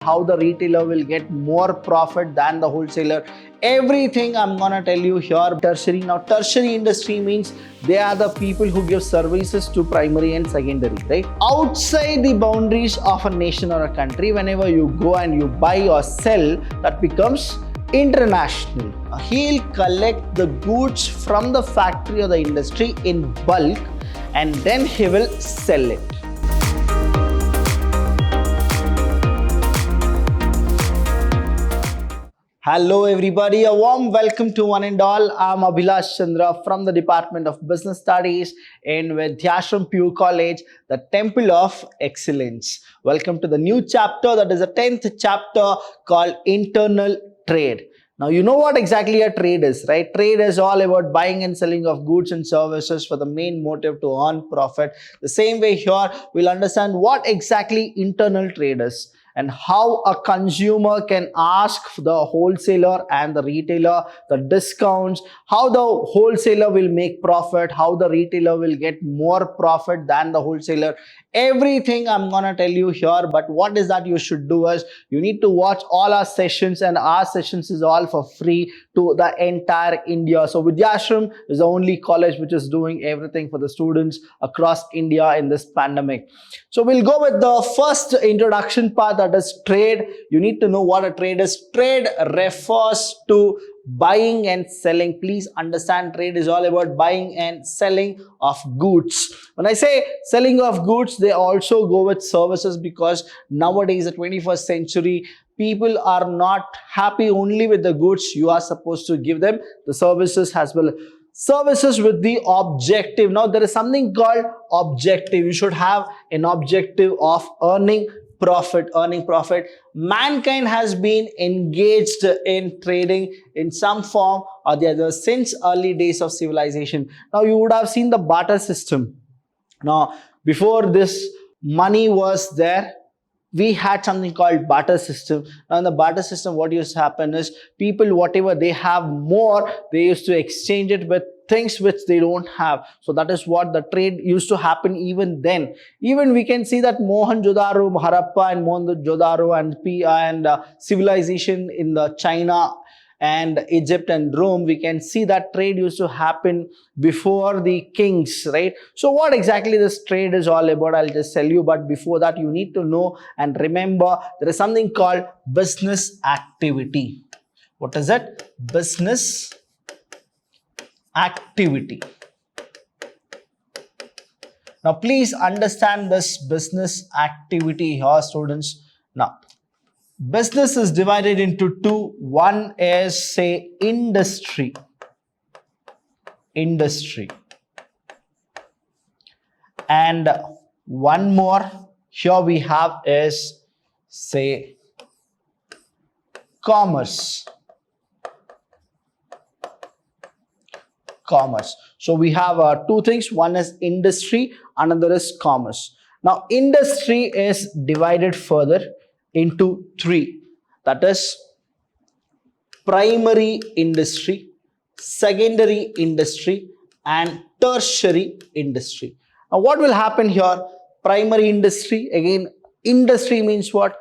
how the retailer will get more profit than the wholesaler. Everything I'm gonna tell you here. Tertiary. Now, tertiary industry means they are the people who give services to primary and secondary, right? Outside the boundaries of a nation or a country, whenever you go and you buy or sell, that becomes international. He'll collect the goods from the factory or the industry in bulk and then he will sell it. Hello everybody, a warm welcome to one and all. I'm Abhilash Chandra from the Department of Business Studies in Vidhyaashram PU College, the Temple of Excellence. Welcome to the new chapter, that is the 10th chapter called Internal Trade. Now, you know what exactly a trade is, right? Trade is all about buying and selling of goods and services for the main motive to earn profit. The same way here, we'll understand what exactly internal trade is and how a consumer can ask the wholesaler and the retailer the discounts, how the wholesaler will make profit, how the retailer will get more profit than the wholesaler. Everything I'm gonna tell you here, but what is that you should do is you need to watch all our sessions, and our sessions is all for free to the entire India. So Vidhyaashram is the only college which is doing everything for the students across India in this pandemic. So we'll go with the first introduction part, that is trade. You need to know what a trade is. Trade refers to buying and selling. Please understand, trade is all about buying and selling of goods. When I say selling of goods, they also go with services, because nowadays, the 21st century, people are not happy only with the goods. You are supposed to give them the services as well. Services with the objective. Now, there is something called objective. You should have an objective of earning profit. Mankind has been engaged in trading in some form or the other since early days of civilization. Now, you would have seen the barter system. Now, before this money was there, we had something called barter system. Now, in the barter system, what used to happen is people, whatever they have more, they used to exchange it with things which they don't have. So that is what the trade used to happen even then. Even we can see that Mohenjo-daro, Harappa and Mohenjo-daro and civilization in the China and Egypt and Rome, we can see that trade used to happen before the kings, right? So what exactly this trade is all about, I'll just tell you. But before that, you need to know and remember there is something called business activity. What is it? Business activity. Now, please understand this business activity here, students. Now, business is divided into two. One is, say, industry. And one more here we have is, say, commerce. So we have two things. One is industry, another is commerce. Now, industry is divided further into three. That is primary industry, secondary industry, and tertiary industry. Now, what will happen here? Primary industry, again, industry means what?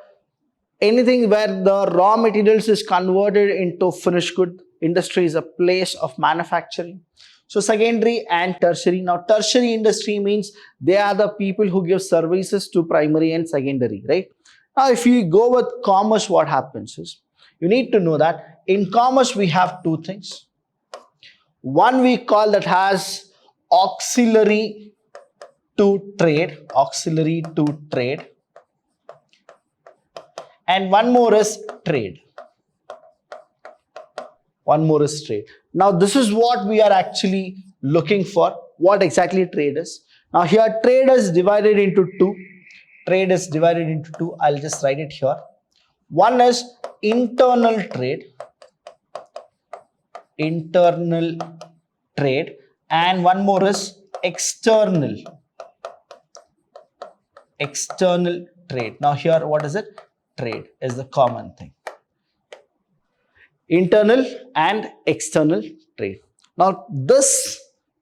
Anything where the raw materials is converted into finished good. Industry is a place of manufacturing. So secondary and tertiary. Now, tertiary industry means they are the people who give services to primary and secondary, right? Now, if you go with commerce, what happens is, you need to know that in commerce we have two things. One we call that has auxiliary to trade, and one more is trade. Now, this is what we are actually looking for. What exactly trade is? Now, here trade is divided into two. I'll just write it here. One is internal trade, and one more is external trade. Now, here what is it? Trade is the common thing. Internal and external trade. Now, this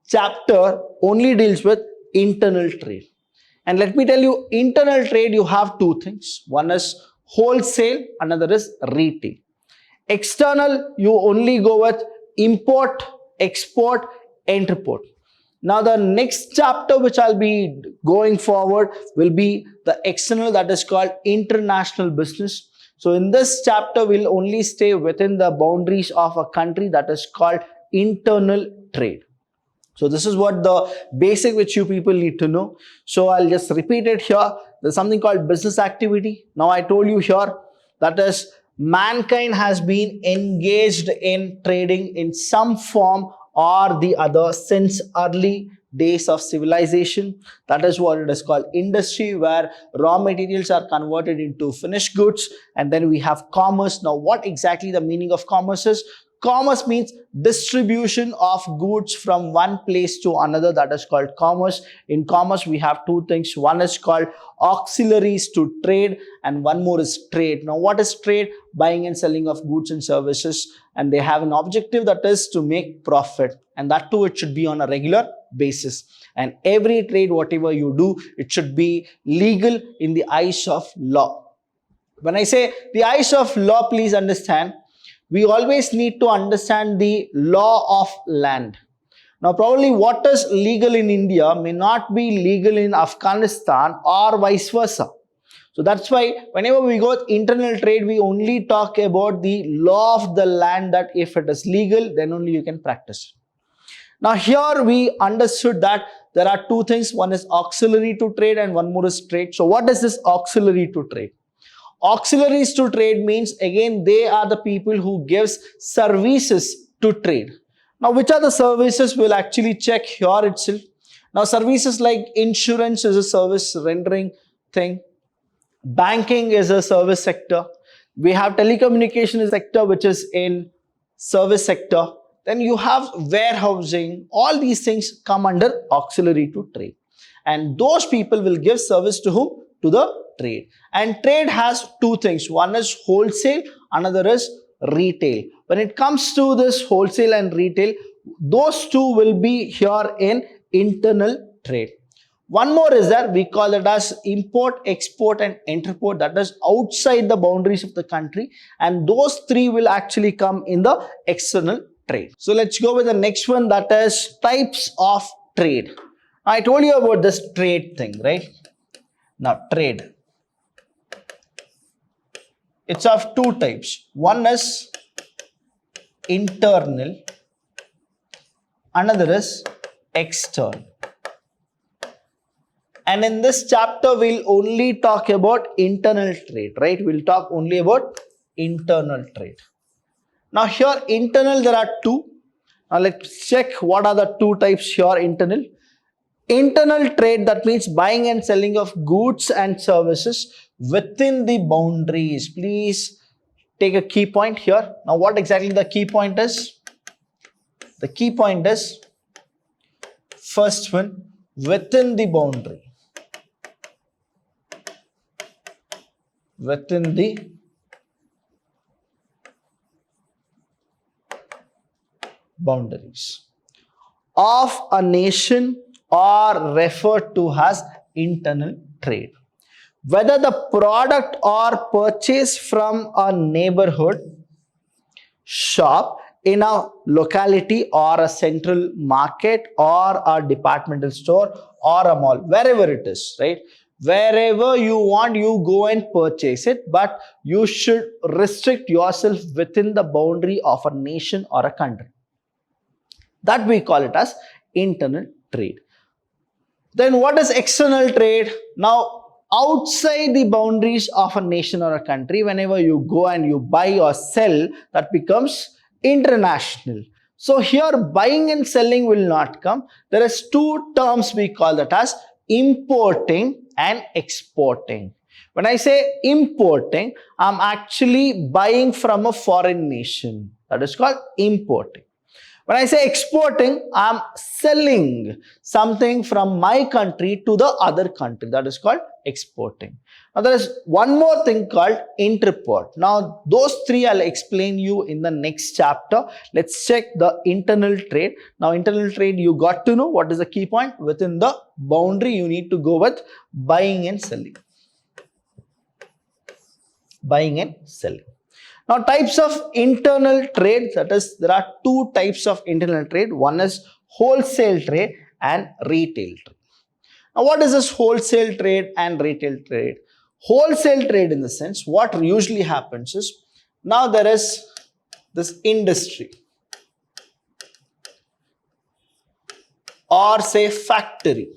chapter only deals with internal trade. And let me tell you, internal trade, you have two things. One is wholesale, another is retail. External, you only go with import, export, import. Now the next chapter which I'll be going forward will be the external, that is called international business. So in this chapter, we'll only stay within the boundaries of a country, that is called internal trade. So this is what the basic which you people need to know. So I'll just repeat it here. There's something called business activity. Now I told you here, that is mankind has been engaged in trading in some form or the other since early days of civilization. That is what it is called industry, where raw materials are converted into finished goods, and then we have commerce. Now what exactly the meaning of commerce is? Commerce means distribution of goods from one place to another, that is called commerce. In commerce, we have two things. One is called auxiliaries to trade, and one more is trade. Now, what is trade? Buying and selling of goods and services, and they have an objective, that is to make profit, and that too, it should be on a regular basis. And every trade, whatever you do, it should be legal in the eyes of law. When I say the eyes of law, please understand, we always need to understand the law of land. Now, probably what is legal in India may not be legal in Afghanistan or vice versa. So that's why whenever we go with internal trade, we only talk about the law of the land, that if it is legal, then only you can practice. Now, here we understood that there are two things. One is auxiliary to trade and one more is trade. So what is this auxiliary to trade? Auxiliaries to trade means, again, they are the people who gives services to trade. Now, which are the services? We'll actually check here itself. Now, services like insurance is a service rendering thing. Banking is a service sector. We have telecommunication sector, which is in service sector. Then you have warehousing. All these things come under auxiliary to trade. And those people will give service to whom? To the trade. And trade has two things. One is wholesale, another is retail. When it comes to this wholesale and retail, those two will be here in internal trade. One more is that we call it as import, export and interport, that is outside the boundaries of the country, and those three will actually come in the external trade. So let's go with the next one, that is types of trade. I told you about this trade thing, right? Now trade, it's of two types. One is internal, another is external. And in this chapter, we'll only talk about internal trade, right? We'll talk only about internal trade. Now here internal, there are two. Now let's check what are the two types here. Internal trade, that means buying and selling of goods and services within the boundaries. Please take a key point here. Now what exactly the key point is? The key point is, first one, within the boundary. Within the boundaries of a nation, or referred to as internal trade. Whether the product or purchase from a neighborhood shop, in a locality or a central market or a departmental store or a mall, wherever it is, right? Wherever you want, you go and purchase it, but you should restrict yourself within the boundary of a nation or a country. That we call it as internal trade. Then what is external trade? Now, outside the boundaries of a nation or a country, whenever you go and you buy or sell, that becomes international. So here buying and selling will not come. There is two terms we call that as importing and exporting. When I say importing, I'm actually buying from a foreign nation. That is called importing. When I say exporting, I'm selling something from my country to the other country. That is called exporting. Now, there is one more thing called interport. Now, those three I'll explain you in the next chapter. Let's check the internal trade. Now, internal trade, you got to know what is the key point. Within the boundary, you need to go with buying and selling. buying and selling. Now, types of internal trade, that is, there are two types of internal trade. One is wholesale trade and retail trade. Now, what is this wholesale trade and retail trade? Wholesale trade, in the sense, what usually happens is, now there is this industry or say factory.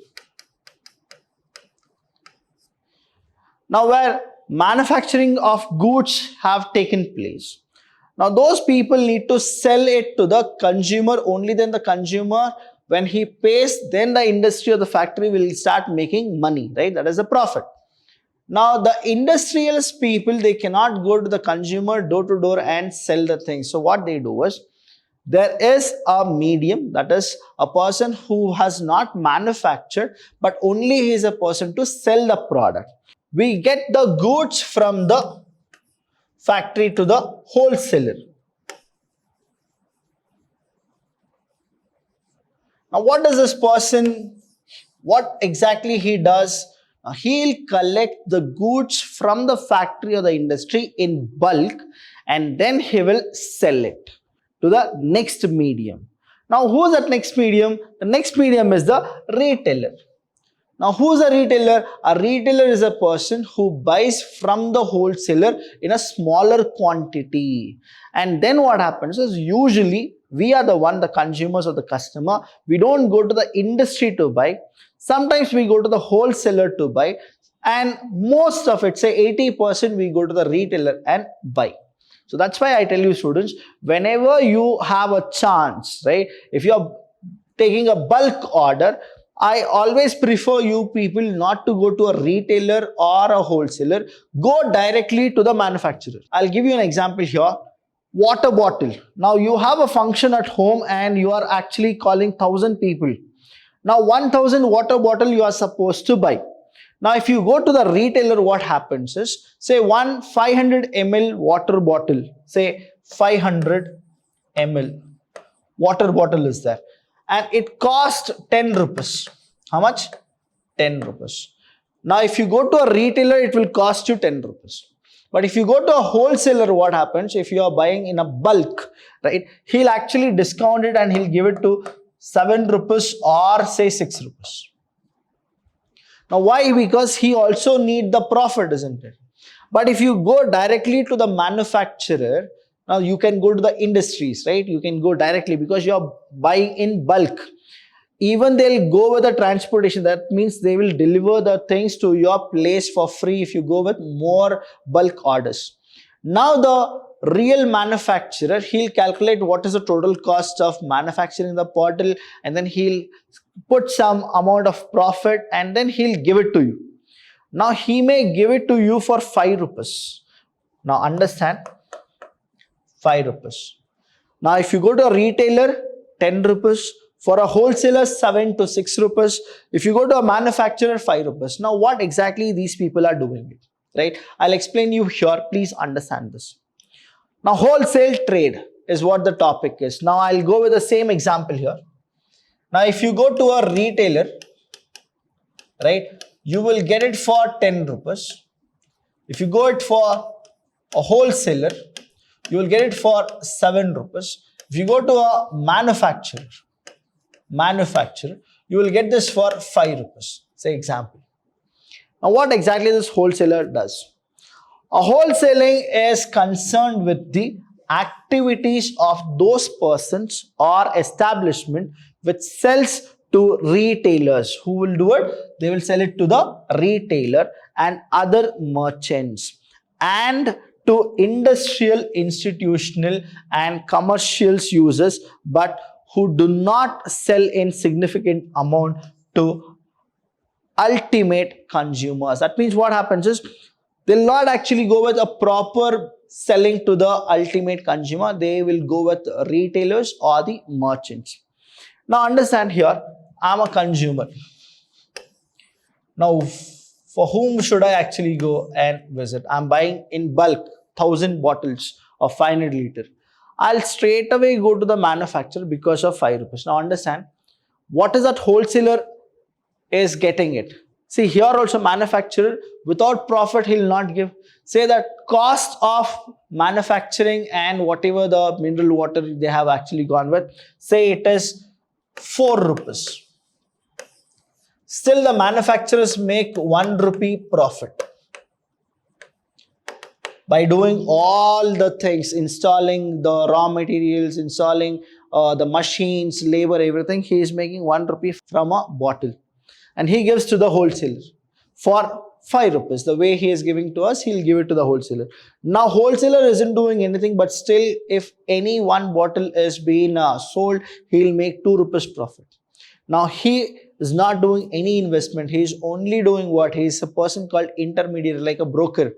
Now, where manufacturing of goods have taken place. Now, those people need to sell it to the consumer. Only then the consumer, when he pays, then the industry or the factory will start making money, right? That is the profit. Now, the industrials people, they cannot go to the consumer door to door and sell the things. So, what they do is, there is a medium, that is a person who has not manufactured, but only he is a person to sell the product. We get the goods from the factory to the wholesaler. Now, what does this person, what exactly he does? He'll collect the goods from the factory or the industry in bulk, and then he will sell it to the next medium. Now, who is that next medium? The next medium is the retailer. Now, who is a retailer? A retailer is a person who buys from the wholesaler in a smaller quantity. And then what happens is, usually we are the one, the consumers or the customer. We don't go to the industry to buy. Sometimes we go to the wholesaler to buy. And most of it, say 80%, we go to the retailer and buy. So that's why I tell you, students, whenever you have a chance, right? If you are taking a bulk order, I always prefer you people not to go to a retailer or a wholesaler. Go directly to the manufacturer. I'll give you an example here. Water bottle. Now, you have a function at home and you are actually calling 1,000 people. Now, 1,000 water bottle you are supposed to buy. Now, if you go to the retailer, what happens is, say one 500 ml water bottle, say 500 ml water bottle is there, and it costs 10 rupees. How much? 10 rupees. Now, if you go to a retailer, it will cost you 10 rupees. But if you go to a wholesaler, what happens? If you are buying in a bulk, right, he'll actually discount it and he'll give it to 7 rupees or say 6 rupees. Now, why? Because he also need the profit, isn't it? But if you go directly to the manufacturer, now you can go to the industries, right? You can go directly because you are buying in bulk. Even they'll go with the transportation. That means they will deliver the things to your place for free if you go with more bulk orders. Now, the real manufacturer, he'll calculate what is the total cost of manufacturing the bottle, and then he'll put some amount of profit and then he'll give it to you. Now, he may give it to you for 5 rupees. Now, understand, 5 rupees. Now, if you go to a retailer, 10 rupees. For a wholesaler, 7 to 6 rupees. If you go to a manufacturer, 5 rupees. Now, what exactly these people are doing it, right? I'll explain you here. Please understand this. Now, wholesale trade is what the topic is. Now, I'll go with the same example here. Now, if you go to a retailer, right, you will get it for 10 rupees. If you go it for a wholesaler, you will get it for 7 rupees. If you go to a manufacturer, you will get this for 5 rupees. Say example. Now, what exactly this wholesaler does? A wholesaling is concerned with the activities of those persons or establishment which sells to retailers. Who will do it? They will sell it to the retailer and other merchants, and to industrial, institutional and commercial users, but who do not sell in significant amount to ultimate consumers. That means what happens is, they'll not actually go with a proper selling to the ultimate consumer. They will go with retailers or the merchants. Now, understand here, I'm a consumer. Now, for whom should I actually go and visit? I'm buying in bulk 1,000 bottles of 500 liter. I'll straight away go to the manufacturer because of 5 rupees. Now, understand, what is that wholesaler is getting it? See here also manufacturer, without profit he'll not give. Say that cost of manufacturing and whatever the mineral water they have actually gone with, say it is 4 rupees. Still the manufacturers make 1 rupee profit by doing all the things, installing the raw materials, installing the machines, labor, everything. He is making 1 rupee from a bottle, and he gives to the wholesaler for 5 rupees. The way he is giving to us, he'll give it to the wholesaler. Now wholesaler isn't doing anything, but still if any one bottle is being sold, he'll make 2 rupees profit. Now he is not doing any investment. He is only doing what? He is a person called intermediary, like a broker.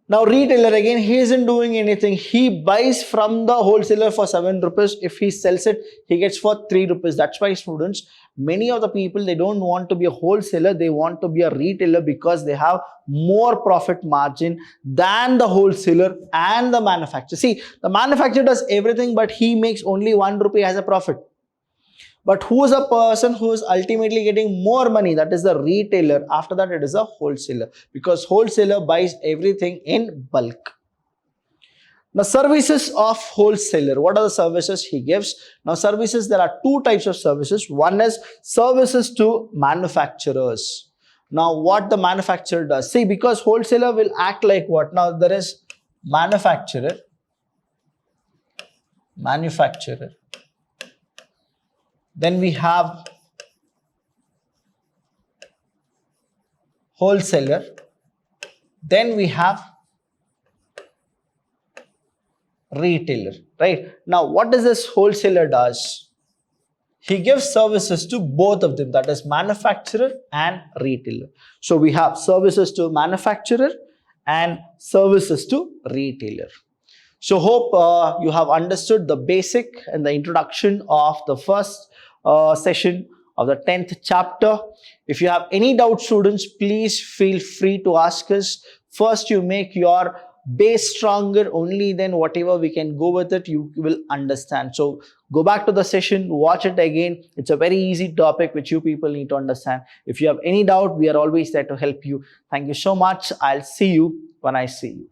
Now retailer, again, he isn't doing anything. He buys from the wholesaler for 7 rupees. If he sells it, he gets for 3 rupees. That's why, students, many of the people, they don't want to be a wholesaler. They want to be a retailer because they have more profit margin than the wholesaler and the manufacturer. See, the manufacturer does everything, but he makes only 1 rupee as a profit. But who is a person who is ultimately getting more money? That is the retailer. After that, it is a wholesaler, because wholesaler buys everything in bulk. Now, services of wholesaler. What are the services he gives? Now, services, there are two types of services. One is services to manufacturers. Now, what the manufacturer does? See, because wholesaler will act like what? Now, there is manufacturer. Then we have wholesaler. Then we have retailer, right? Now, what does this wholesaler does? He gives services to both of them, that is manufacturer and retailer. So we have services to manufacturer and services to retailer. So hope you have understood the basic and the introduction of the first session of the 10th chapter. If you have any doubts, students, please feel free to ask us. First, you make your base stronger, only then whatever we can go with it, you will understand. So go back to the session, watch it again. It's a very easy topic which you people need to understand. If you have any doubt, we are always there to help you. Thank you so much. I'll see you when I see you.